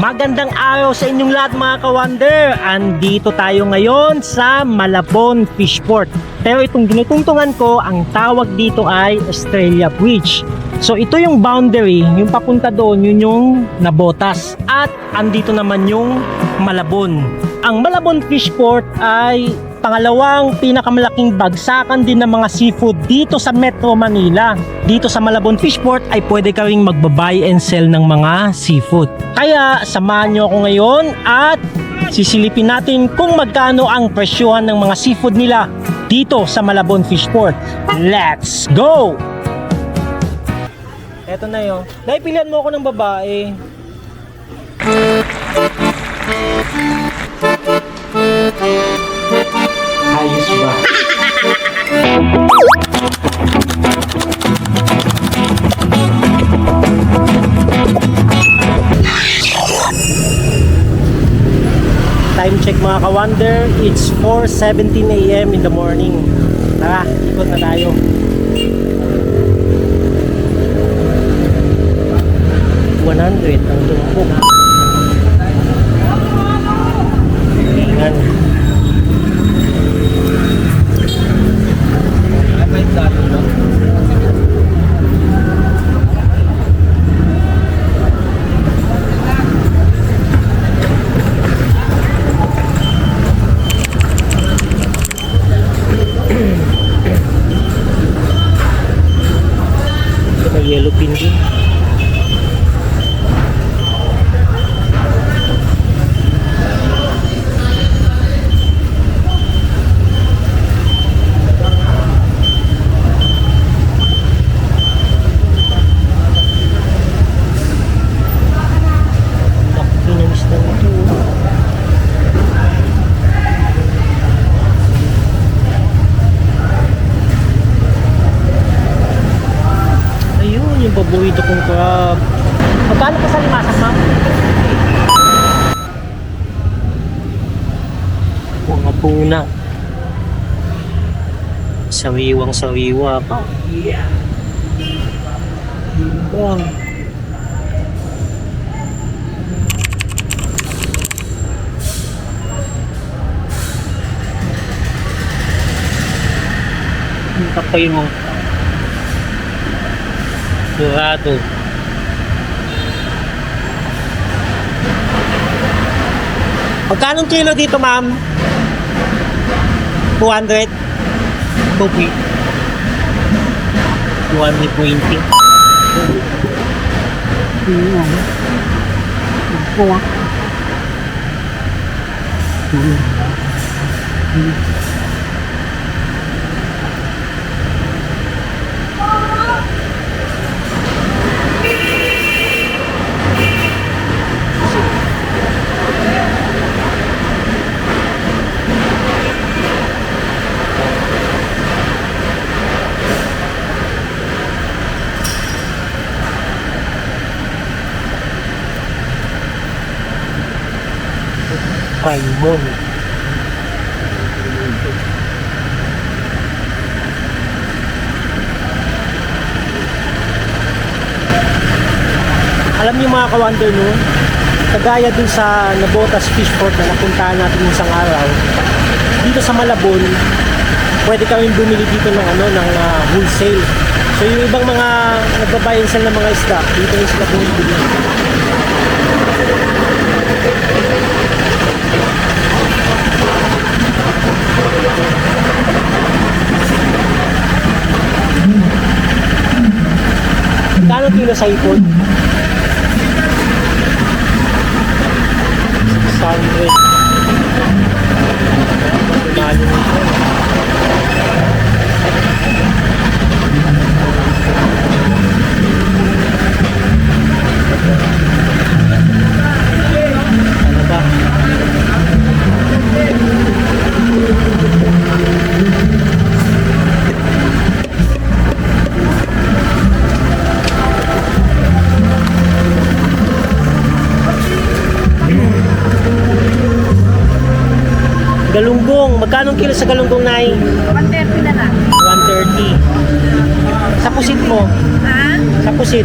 Magandang araw sa inyong lahat mga ka-wonder. Andito tayo ngayon sa Malabon Fishport. Pero itong ginutungtungan ko, ang tawag dito ay Estrella Bridge. So ito yung boundary, yung papunta doon, yun yung Nabotas. At andito naman yung Malabon. Ang Malabon Fishport ay pangalawang pinakamalaking bagsakan din ng mga seafood dito sa Metro Manila. Dito sa Malabon Fishport ay pwede ka ring magbabuy and sell ng mga seafood. Kaya samahan nyo ako ngayon at sisilipin natin kung magkano ang presyohan ng mga seafood nila dito sa Malabon Fishport. Let's go! Eto na yun. Naipilihan mo ako ng babae. Ayos ba? Time check mga ka-wonder, it's 4:17 AM in the morning. Tara, ikot na tayo. $100 ang tumpok. Ingan. May yellow pin din. Yung paborito kong crab. Magkano pa sa limasak, ma'am? Mga puna. Sawiwang sawiwa pa. Yeah. Diba? Ang kapay mo. Dorado. Magkano kilo dito, ma'am? 200? Kopi. 220. Paimon. Alam niyo mga ka-wonder no, kagaya dun sa Nabotas Fishport na napuntahan natin isang araw, dito sa Malabon, pwede kami bumili dito ng wholesale. So yung ibang mga nagbabuy and sell ng mga isda, dito yung sila bumibili. Kano kilo sa ipon? 600. Lalo nito. Ano ba? Galunggong, magkano kilo sa galunggong, Nay? 130 na lang. 130. Sa pusit mo? Ha? Sa pusit?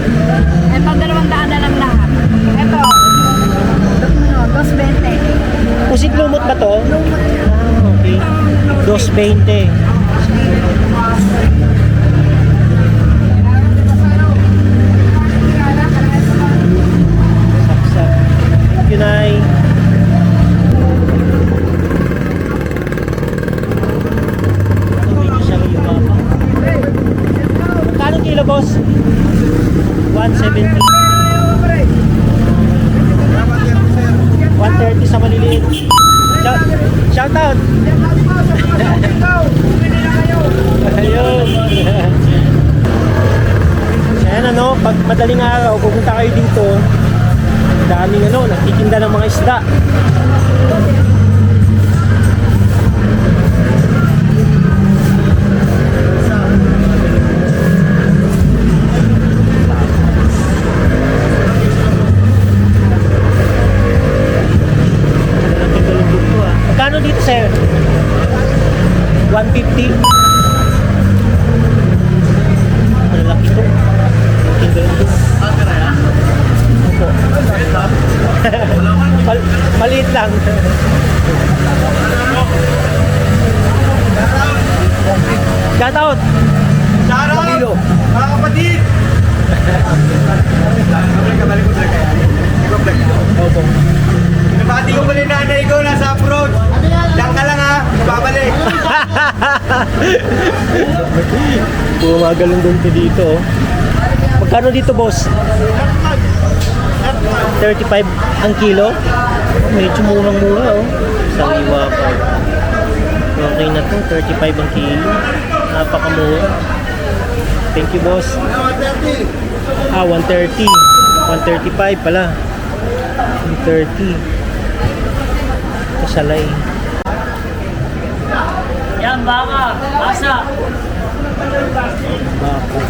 Ito, 200 na lang lahat. Ito. Pusit lumot ba to? Ah, okay. 2.20. Saksak. Thank you, Nay. Medyo siya yung mapa. Magkano kilo, boss? 170. 130 sa maliliit. Shout out. Ayun. Ayan ano, pag madaling araw, pupunta kayo dito, daming ano, nagtitinda ng mga isda. Magkano dito, sir? 150. Malaki to. Opo. Maliit lang. Shout out. Kilo. Mga kapatid! Opo. Nabati ko pala yung nanay ko, nasa abroad. Diyan ka lang ha, babalik. Bumagalong doon to dito. Oh. Magkano dito, boss? 35 ang kilo. Oh, medyo murang-mura, oh. Sariwa pa. Okay na to, 35 ang kilo. Napakamura. Thank you, boss. 130. 135 pala. 130. Ito salay. Yan, baka. Asa. Baka.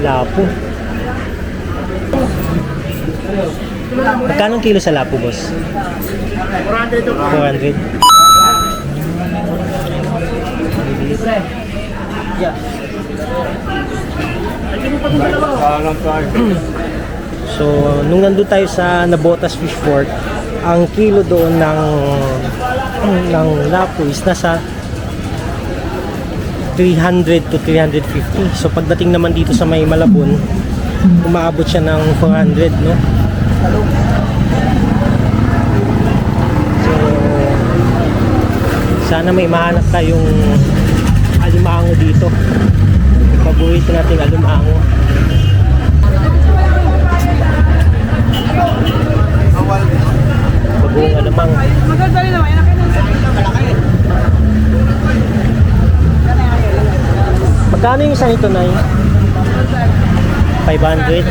Lapo. Magkano kilo sa lapo, boss? 400. So, nung nandun tayo sa Nabotas Fish Port, ang kilo doon ng lapo is nasa 300 to 350. So, pagdating naman dito sa may Malabon, umaabot siya ng 400, no? So, sana may mahanap tayong alimango dito. Paborito natin alimango. Bagoong alamang. Magandali naman. Yan ang malaki. Magkano yung isa nito, Nay? 500? Okay.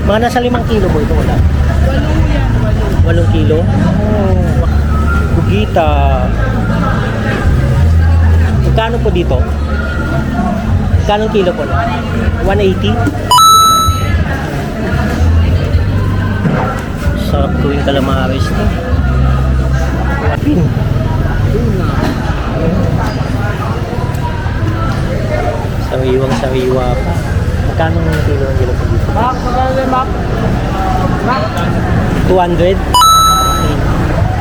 Mga nasa 5 kilo po ito wala? 8 kilo? Oh, bugita. Magkano po dito? Magkano kilo po? 180? Sarap tuwing calamares to. Pin. Sariwang-sariwa pa. Magkano ng kilo ang kilo po dito? Mak, magkano mak? Mak. 200?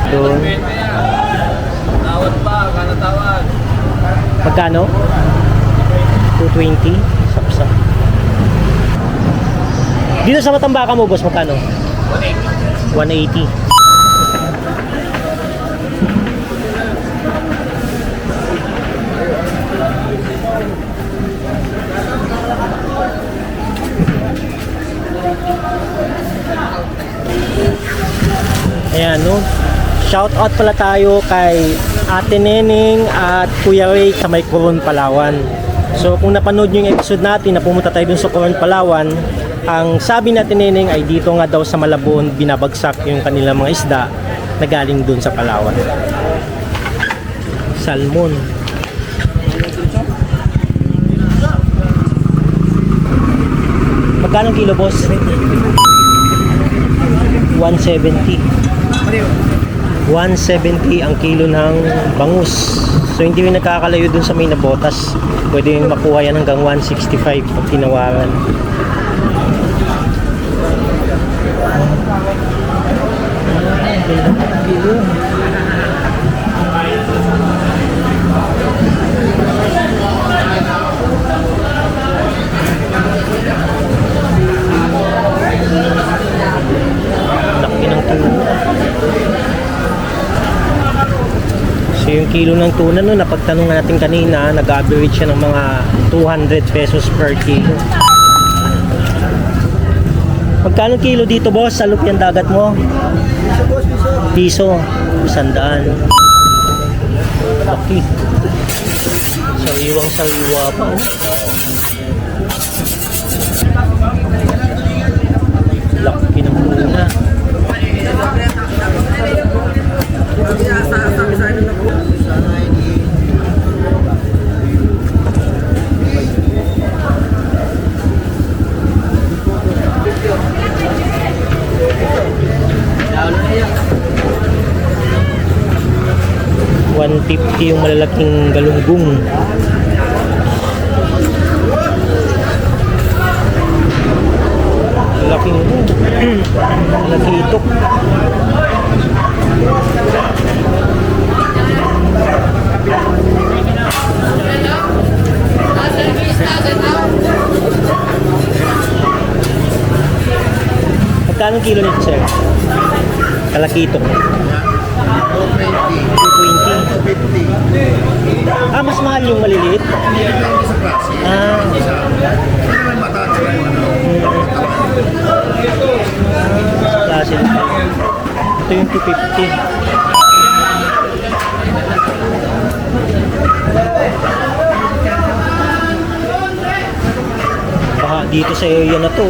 Doon. Tawad pa, kana tawad. Magkano? 220? Sapsap. Dito sa Matambaka mo, boss, magkano? 180. 180. Ayan, no? Shout out pala tayo kay Ate Neneng at Kuya Ray sa may Coron, Palawan. So kung napanood nyo yung episode natin na pumunta tayo dun sa Coron, Palawan, ang sabi natin Neneng ay dito nga daw sa Malabon binabagsak yung kanilang mga isda na galing dun sa Palawan. Salmon. Magkano kilo, boss? 170. 170 ang kilo ng bangus. So hindi rin nakakalayo dun sa may nabotas. Pwede yung makuha yan hanggang 165 pag tinawaran. Laki ng tuna. So yung kilo ng tuna no, napagtanong natin kanina, nag-average siya ng mga 200 pesos per kilo. Magkano kilo dito boss sa lupyan dagat mo? Piso. 100. Laki. Sariwang sariwa pa. Oh. Laki ng tuna. $150 yung malalaking galunggong. Laking laki itok. Magkano kilo nito sir? Kalaki itok. 220. Ah, mas mahal yung maliliit? Ah. Sa klase nito. Ito yung 250. Baka dito sa area na to.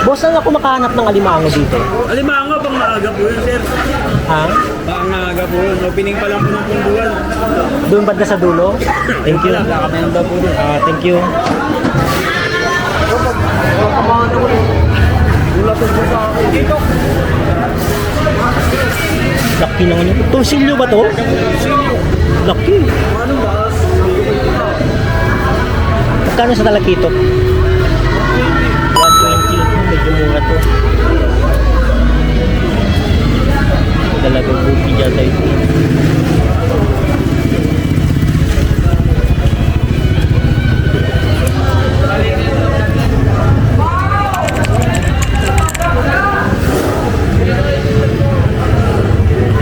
Boss, saan ako makahanap ng alimango dito? Alimango, pang maaga po yun, sir. Ha? Pang maaga po yun. Opening pa lang po ng pungguan. Doon ba na sa dulo? Thank you. Kakamayang daw po doon. Thank you. Laki naman yun. Torsilyo ba to? Laki. Magkano sa talakito? 120. Medyo mura to. Dalagang buki dyan tayo.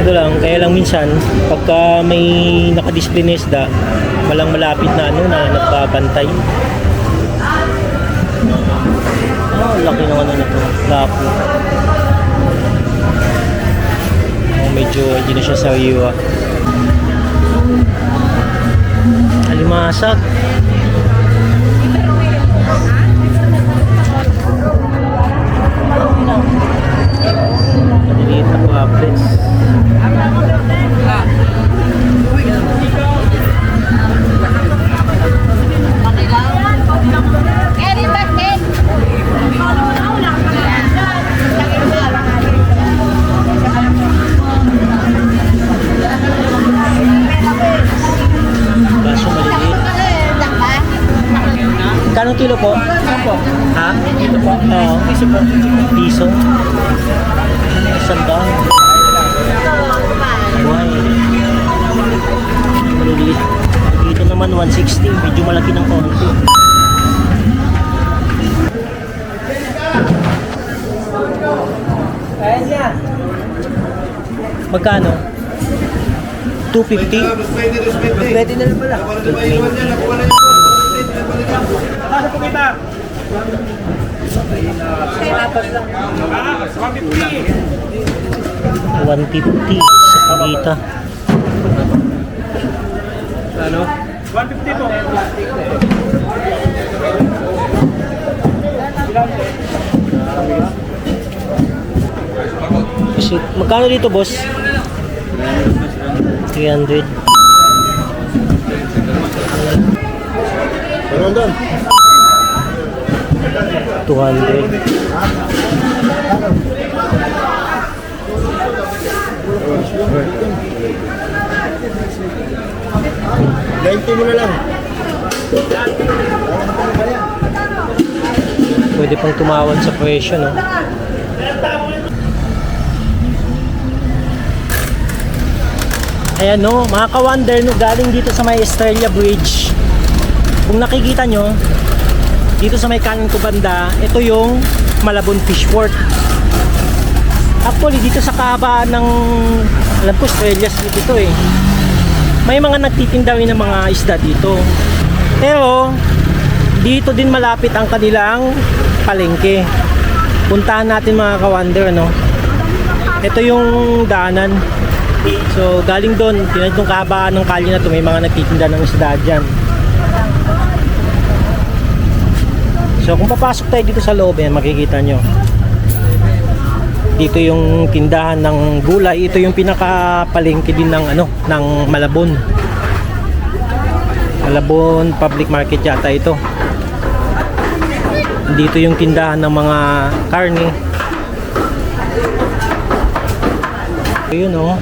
Ito lang, kaya lang minsan pagka may nakadisplay na isda, walang malapit na ano na nagbabantay. Oh, laki ng ano nito, lapo. Oh, medyo hindi na siya sariwa. Alimasag. Maliliit na pables. Baso maliliit. Kano kilo po? Ha? Ito po? Oo. Piso po. Piso? Sandang. Buhay. Maliliit. Dito naman 160. Medyo malaki ng konti. Magkano? 250? Pwede na lang pala. 220. Ano po kita? 150 sa pagita. Ano? 150 po. So, magkano dito boss? 300. 200. Pwede pang tumawad sa presyo, no? Ayan, no, mga ka-wonder, no, galing dito sa may Estrella Bridge. Kung nakikita nyo, dito sa may kanan ko banda, ito yung Malabon Fishport. Actually, dito sa kahabaan ng, alam ko, Estrella Street ito eh. May mga nagtitinda rin ng mga isda dito. Pero, dito din malapit ang kanilang palengke. Puntahan natin mga ka-wonder, no? Ito yung daanan. So, galing doon, itong kahabaan ng kalye na to, may mga nagtitinda ng isda dyan. So, kung papasok tayo dito sa loob, yan, makikita nyo. Dito yung tindahan ng gulay. Ito yung pinaka-palengke din ng, ano, ng Malabon. Malabon Public Market yata ito. Dito yung tindahan ng mga karne. Ayun, oh.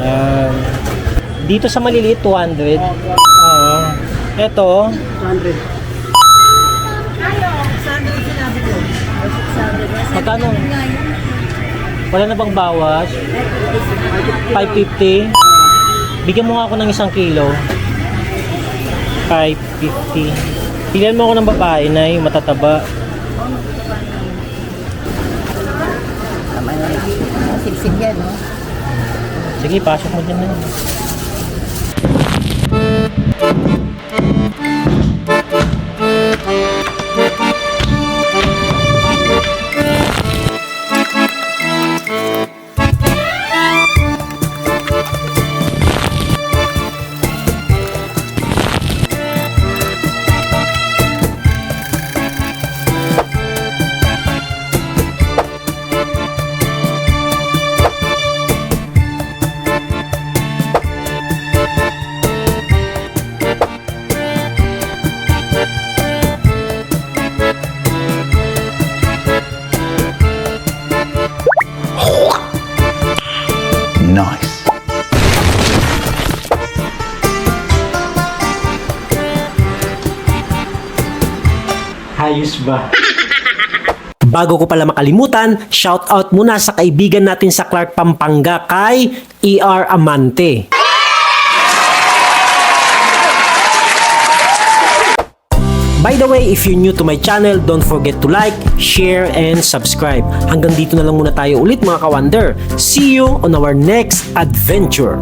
Ayan. Dito sa maliliit 200. Oo. Ito 100. magkano? Wala na bang bawas? 550. Bigyan mo nga ako ng 1 kilo. 550. Pilihan mo ako ng babae na yung matataba. Sigsig yan, no? Sige, pasok mo dyan na yun. Nice. Ayos ba? Bago ko pala makalimutan, shout out muna sa kaibigan natin sa Clark, Pampanga kay ER Amante. By the way, if you're new to my channel, don't forget to like, share, and subscribe. Hanggang dito na lang muna tayo ulit mga ka-wonder. See you on our next adventure.